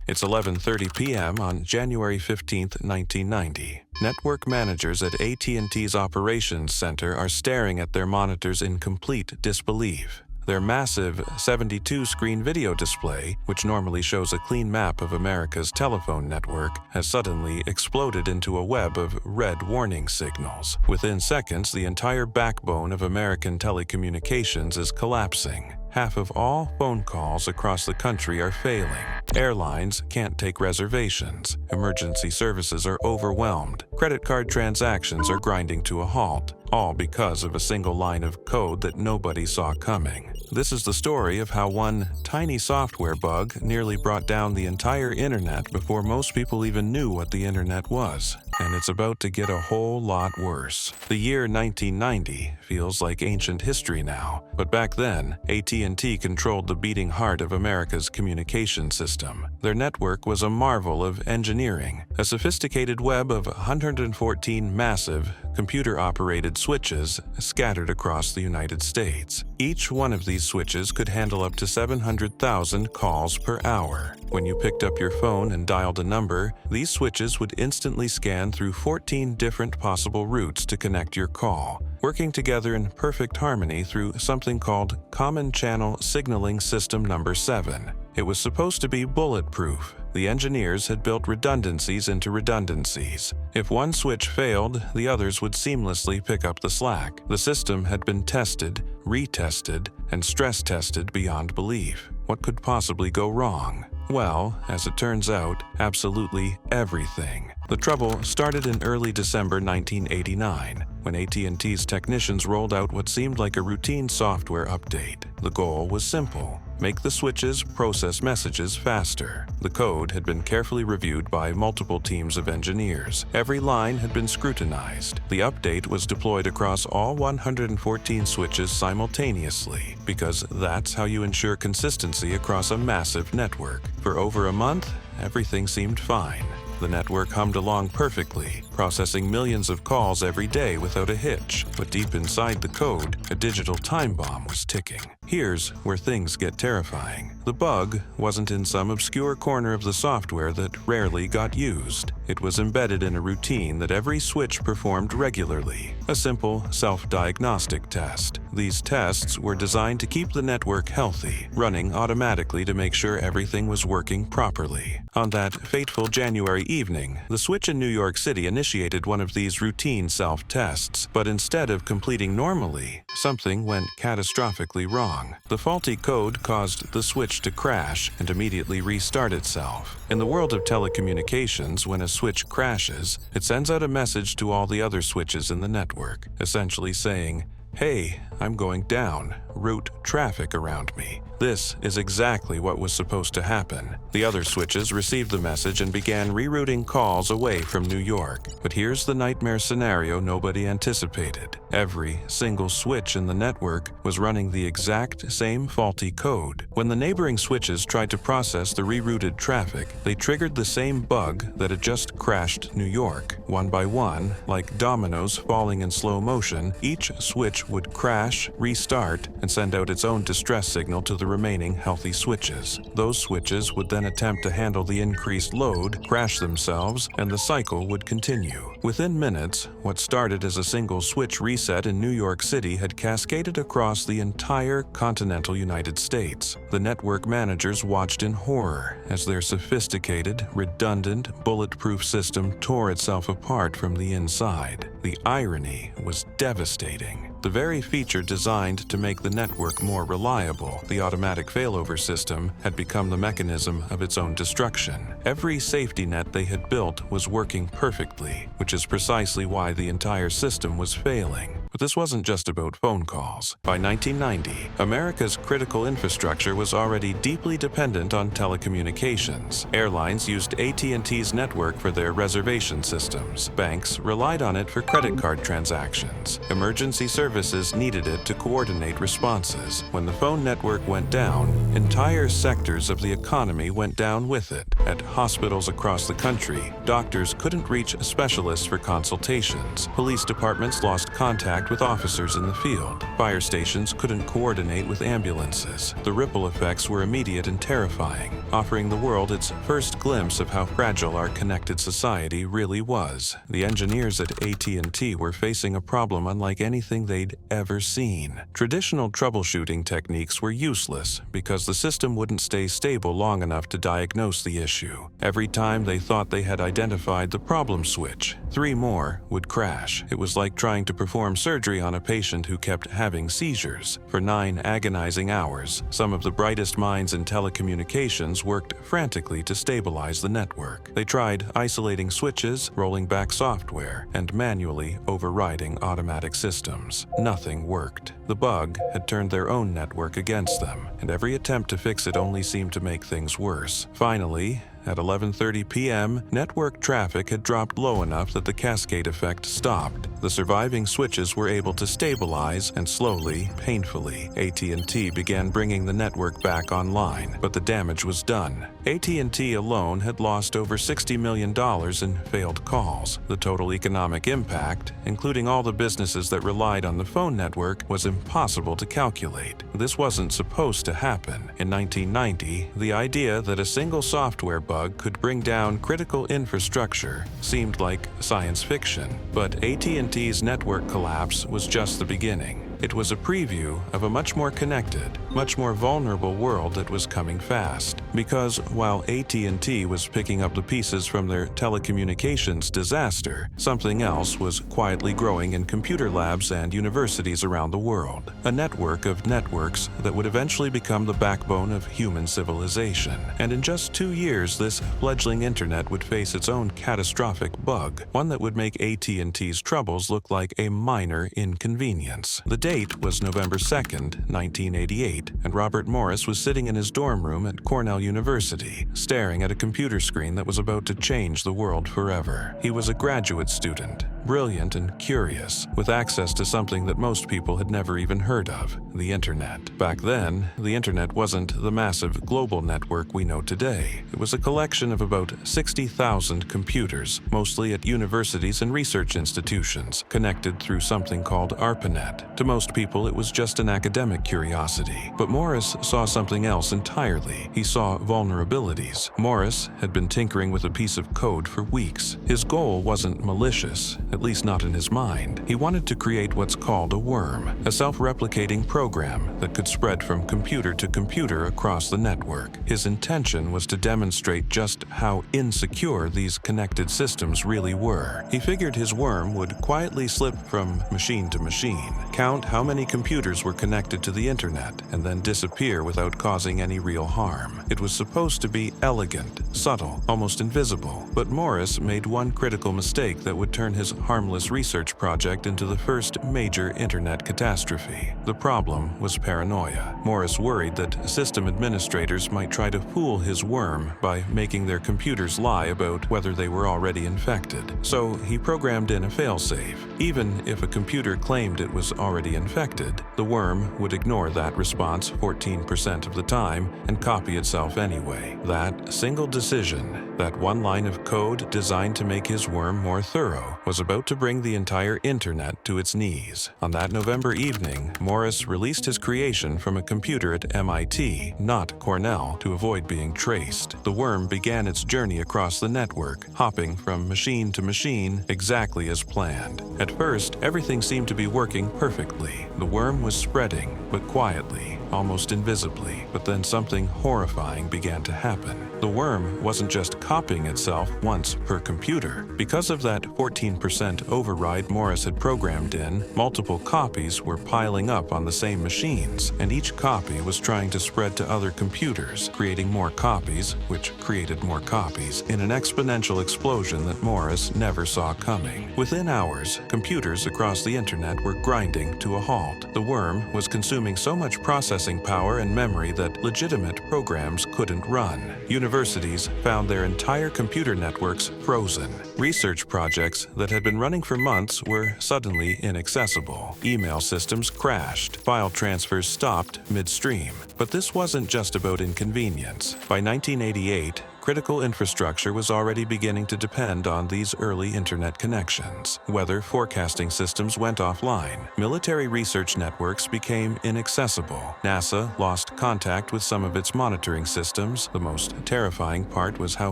It's 11:30 p.m. on January 15, 1990. Network managers at AT&T's operations center are staring at their monitors in complete disbelief. Their massive 72-screen video display, which normally shows a clean map of America's telephone network, has suddenly exploded into a web of red warning signals. Within seconds, the entire backbone of American telecommunications is collapsing. Half of all phone calls across the country are failing. Airlines can't take reservations. Emergency services are overwhelmed. Credit card transactions are grinding to a halt, all because of a single line of code that nobody saw coming. This is the story of how one tiny software bug nearly brought down the entire internet before most people even knew what the internet was. And it's about to get a whole lot worse. The year 1990 feels like ancient history now, but back then, AT&T controlled the beating heart of America's communication system. Their network was a marvel of engineering, a sophisticated web of 114 massive, computer-operated switches scattered across the United States. Each one of these switches could handle up to 700,000 calls per hour. When you picked up your phone and dialed a number, these switches would instantly scan through 14 different possible routes to connect your call, working together in perfect harmony through something called Common Channel Signaling System Number 7. It was supposed to be bulletproof. The engineers had built redundancies into redundancies. If one switch failed, the others would seamlessly pick up the slack. The system had been tested, retested, and stress-tested beyond belief. What could possibly go wrong? Well, as it turns out, absolutely everything. The trouble started in early December 1989, when AT&T's technicians rolled out what seemed like a routine software update. The goal was simple: make the switches process messages faster. The code had been carefully reviewed by multiple teams of engineers. Every line had been scrutinized. The update was deployed across all 114 switches simultaneously, because that's how you ensure consistency across a massive network. For over a month, everything seemed fine. The network hummed along perfectly, processing millions of calls every day without a hitch. But deep inside the code, a digital time bomb was ticking. Here's where things get terrifying. The bug wasn't in some obscure corner of the software that rarely got used. It was embedded in a routine that every switch performed regularly, a simple self-diagnostic test. These tests were designed to keep the network healthy, running automatically to make sure everything was working properly. On that fateful January evening, the switch in New York City initiated one of these routine self-tests, but instead of completing normally, something went catastrophically wrong. The faulty code caused the switch to crash and immediately restart itself. In the world of telecommunications, when a switch crashes, it sends out a message to all the other switches in the network, essentially saying, "Hey, I'm going down. Route traffic around me." This is exactly what was supposed to happen. The other switches received the message and began rerouting calls away from New York. But here's the nightmare scenario nobody anticipated. Every single switch in the network was running the exact same faulty code. When the neighboring switches tried to process the rerouted traffic, they triggered the same bug that had just crashed New York. One by one, like dominoes falling in slow motion, each switch would crash, restart, and send out its own distress signal to the remaining healthy switches. Those switches would then attempt to handle the increased load, crash themselves, and the cycle would continue. Within minutes, what started as a single switch reset in New York City had cascaded across the entire continental United States. The network managers watched in horror as their sophisticated, redundant, bulletproof system tore itself apart from the inside. The irony was devastating. The very feature designed to make the network more reliable, the automatic failover system, had become the mechanism of its own destruction. Every safety net they had built was working perfectly, which is precisely why the entire system was failing. But this wasn't just about phone calls. By 1990, America's critical infrastructure was already deeply dependent on telecommunications. Airlines used AT&T's network for their reservation systems. Banks relied on it for credit card transactions. Emergency services needed it to coordinate responses. When the phone network went down, entire sectors of the economy went down with it. At hospitals across the country, doctors couldn't reach specialists for consultations. Police departments lost contact contact with officers in the field. Fire stations couldn't coordinate with ambulances. The ripple effects were immediate and terrifying, offering the world its first glimpse of how fragile our connected society really was. The engineers at AT&T were facing a problem unlike anything they'd ever seen. Traditional troubleshooting techniques were useless because the system wouldn't stay stable long enough to diagnose the issue. Every time they thought they had identified the problem switch, 3 more would crash. It was like trying to perform surgery on a patient who kept having seizures. For 9 agonizing hours, some of the brightest minds in telecommunications worked frantically to stabilize the network. They tried isolating switches, rolling back software, and manually overriding automatic systems. Nothing worked. The bug had turned their own network against them, and every attempt to fix it only seemed to make things worse. Finally, at 11:30 p.m., network traffic had dropped low enough that the cascade effect stopped. The surviving switches were able to stabilize, and slowly, painfully, AT&T began bringing the network back online, but the damage was done. AT&T alone had lost over $60 million in failed calls. The total economic impact, including all the businesses that relied on the phone network, was impossible to calculate. This wasn't supposed to happen. In 1990, the idea that a single software bug could bring down critical infrastructure seemed like science fiction, but AT&T's network collapse was just the beginning. It was a preview of a much more connected, much more vulnerable world that was coming fast. Because while AT&T was picking up the pieces from their telecommunications disaster, something else was quietly growing in computer labs and universities around the world. A network of networks that would eventually become the backbone of human civilization. And in just 2 years, this fledgling internet would face its own catastrophic bug, one that would make AT&T's troubles look like a minor inconvenience. The date was November 2nd, 1988, and Robert Morris was sitting in his dorm room at Cornell University, staring at a computer screen that was about to change the world forever. He was a graduate student, brilliant and curious, with access to something that most people had never even heard of, the internet. Back then, the internet wasn't the massive global network we know today. It was a collection of about 60,000 computers, mostly at universities and research institutions, connected through something called ARPANET. To most people, it was just an academic curiosity. But Morris saw something else entirely. He saw vulnerabilities. Morris had been tinkering with a piece of code for weeks. His goal wasn't malicious, at least not in his mind. He wanted to create what's called a worm, a self-replicating program that could spread from computer to computer across the network. His intention was to demonstrate just how insecure these connected systems really were. He figured his worm would quietly slip from machine to machine, count how many computers were connected to the internet, and then disappear without causing any real harm. It was supposed to be elegant, subtle, almost invisible, but Morris made one critical mistake that would turn his harmless research project into the first major internet catastrophe. The problem was paranoia. Morris worried that system administrators might try to fool his worm by making their computers lie about whether they were already infected. So he programmed in a failsafe. Even if a computer claimed it was already infected, the worm would ignore that response 14% of the time and copy itself anyway. That single decision, that one line of code designed to make his worm more thorough, was about to bring the entire internet to its knees. On that November evening, Morris released his creation from a computer at MIT, not Cornell, to avoid being traced. The worm began its journey across the network, hopping from machine to machine exactly as planned. At first, everything seemed to be working perfectly. The worm was spreading, but quietly, almost invisibly. But then something horrifying began to happen. The worm wasn't just copying itself once per computer. Because of that 14% override Morris had programmed in, multiple copies were piling up on the same machines, and each copy was trying to spread to other computers, creating more copies, which created more copies, in an exponential explosion that Morris never saw coming. Within hours, computers across the internet were grinding to a halt. The worm was consuming so much processing power and memory that legitimate programs couldn't run. Universities found their entire computer networks frozen. Research projects that had been running for months were suddenly inaccessible. Email systems crashed. File transfers stopped midstream. But this wasn't just about inconvenience. By 1988, critical infrastructure was already beginning to depend on these early internet connections. Weather forecasting systems went offline. Military research networks became inaccessible. NASA lost contact with some of its monitoring systems. The most terrifying part was how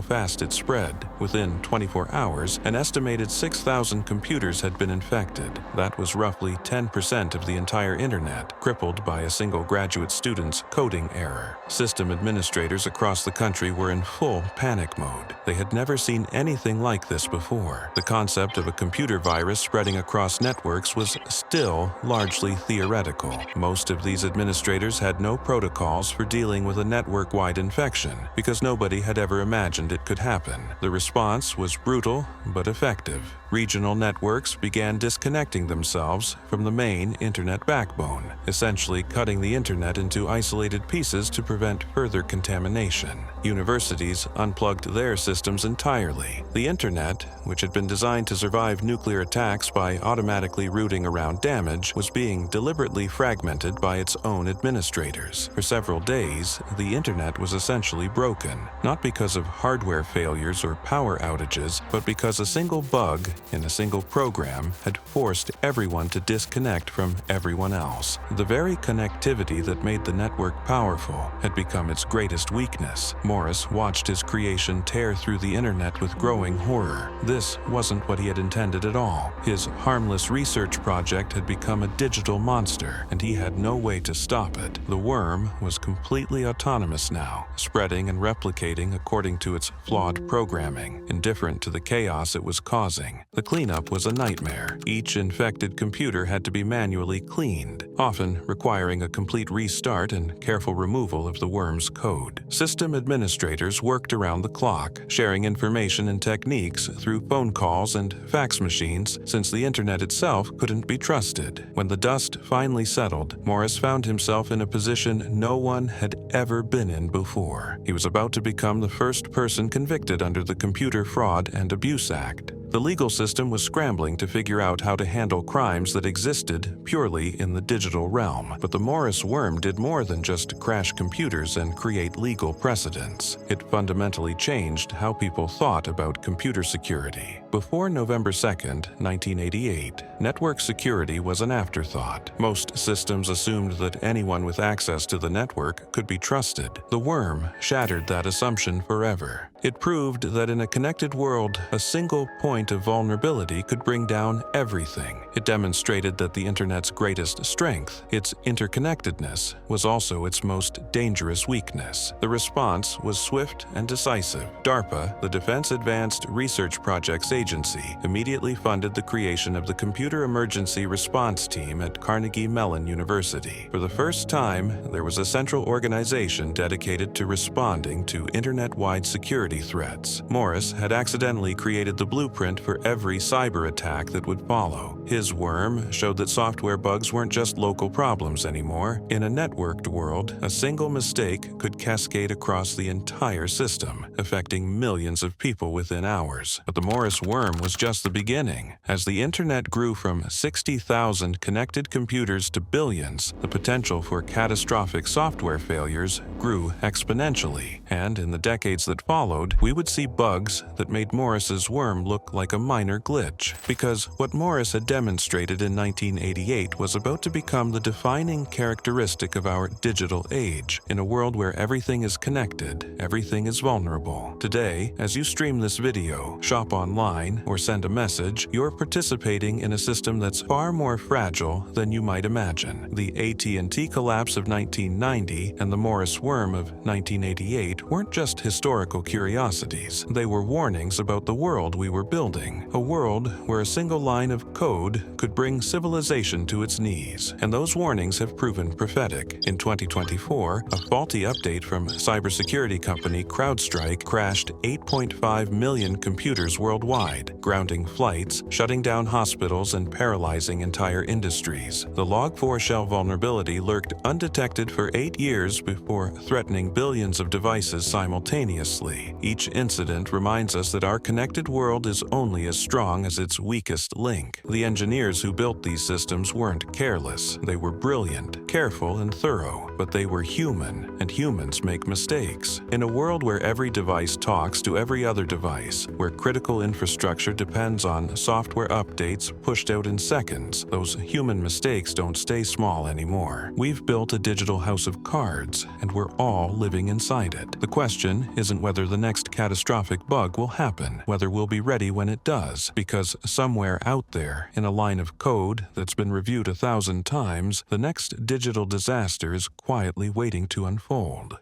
fast it spread. Within 24 hours, an estimated 6,000 computers had been infected. That was roughly 10% of the entire internet, crippled by a single graduate student's coding error. System administrators across the country were in full panic mode. They had never seen anything like this before. The concept of a computer virus spreading across networks was still largely theoretical. Most of these administrators had no protocols for dealing with a network-wide infection because nobody had ever imagined it could happen. The response was brutal but effective. Regional networks began disconnecting themselves from the main internet backbone, essentially cutting the internet into isolated pieces to prevent further contamination. Universities unplugged their systems entirely. The internet, which had been designed to survive nuclear attacks by automatically routing around damage, was being deliberately fragmented by its own administrators. For several days, the internet was essentially broken, not because of hardware failures or power outages, but because a single bug in a single program had forced everyone to disconnect from everyone else. The very connectivity that made the network powerful had become its greatest weakness. Morris watched his creation tear through the internet with growing horror. This wasn't what he had intended at all. His harmless research project had become a digital monster, and he had no way to stop it. The worm was completely autonomous now, spreading and replicating according to its flawed programming, indifferent to the chaos it was causing. The cleanup was a nightmare. Each infected computer had to be manually cleaned, often requiring a complete restart and careful removal of the worm's code. System administrators worked around the clock, sharing information and techniques through phone calls and fax machines, since the internet itself couldn't be trusted. When the dust finally settled, Morris found himself in a position no one had ever been in before. He was about to become the first person convicted under the Computer Fraud and Abuse Act. The legal system was scrambling to figure out how to handle crimes that existed purely in the digital realm. But the Morris worm did more than just crash computers and create legal precedents. It fundamentally changed how people thought about computer security. Before November 2nd, 1988, network security was an afterthought. Most systems assumed that anyone with access to the network could be trusted. The worm shattered that assumption forever. It proved that in a connected world, a single point of vulnerability could bring down everything. It demonstrated that the internet's greatest strength, its interconnectedness, was also its most dangerous weakness. The response was swift and decisive. DARPA, the Defense Advanced Research Projects Agency, immediately funded the creation of the Computer Emergency Response Team at Carnegie Mellon University. For the first time, there was a central organization dedicated to responding to internet-wide security threats. Morris had accidentally created the blueprint for every cyber attack that would follow. His worm showed that software bugs weren't just local problems anymore. In a networked world, a single mistake could cascade across the entire system, affecting millions of people within hours. But the Morris worm was just the beginning. As the internet grew from 60,000 connected computers to billions, the potential for catastrophic software failures grew exponentially. And in the decades that followed, we would see bugs that made Morris's worm look like a minor glitch. Because what Morris had demonstrated in 1988 was about to become the defining characteristic of our digital age. In a world where everything is connected, everything is vulnerable. Today, as you stream this video, shop online, or send a message, you're participating in a system that's far more fragile than you might imagine. The AT&T collapse of 1990 and the Morris worm of 1988 weren't just historical curiosities. They were warnings about the world we were building, a world where a single line of code could bring civilization to its knees. And those warnings have proven prophetic. In 2024, a faulty update from cybersecurity company CrowdStrike crashed 8.5 million computers worldwide, grounding flights, shutting down hospitals, and paralyzing entire industries. The Log4 shell vulnerability lurked undetected for 8 years before threatening billions of devices simultaneously. Each incident reminds us that our connected world is only as strong as its weakest link. The engineers who built these systems weren't careless. They were brilliant, careful, and thorough. but they were human, and humans make mistakes. In a world where every device talks to every other device, where critical infrastructure depends on software updates pushed out in seconds, those human mistakes don't stay small anymore. We've built a digital house of cards, and we're all living inside it. The question isn't whether the next catastrophic bug will happen, whether we'll be ready when it does, because somewhere out there, in a line of code that's been reviewed 1,000 times, the next digital disaster is quietly waiting to unfold.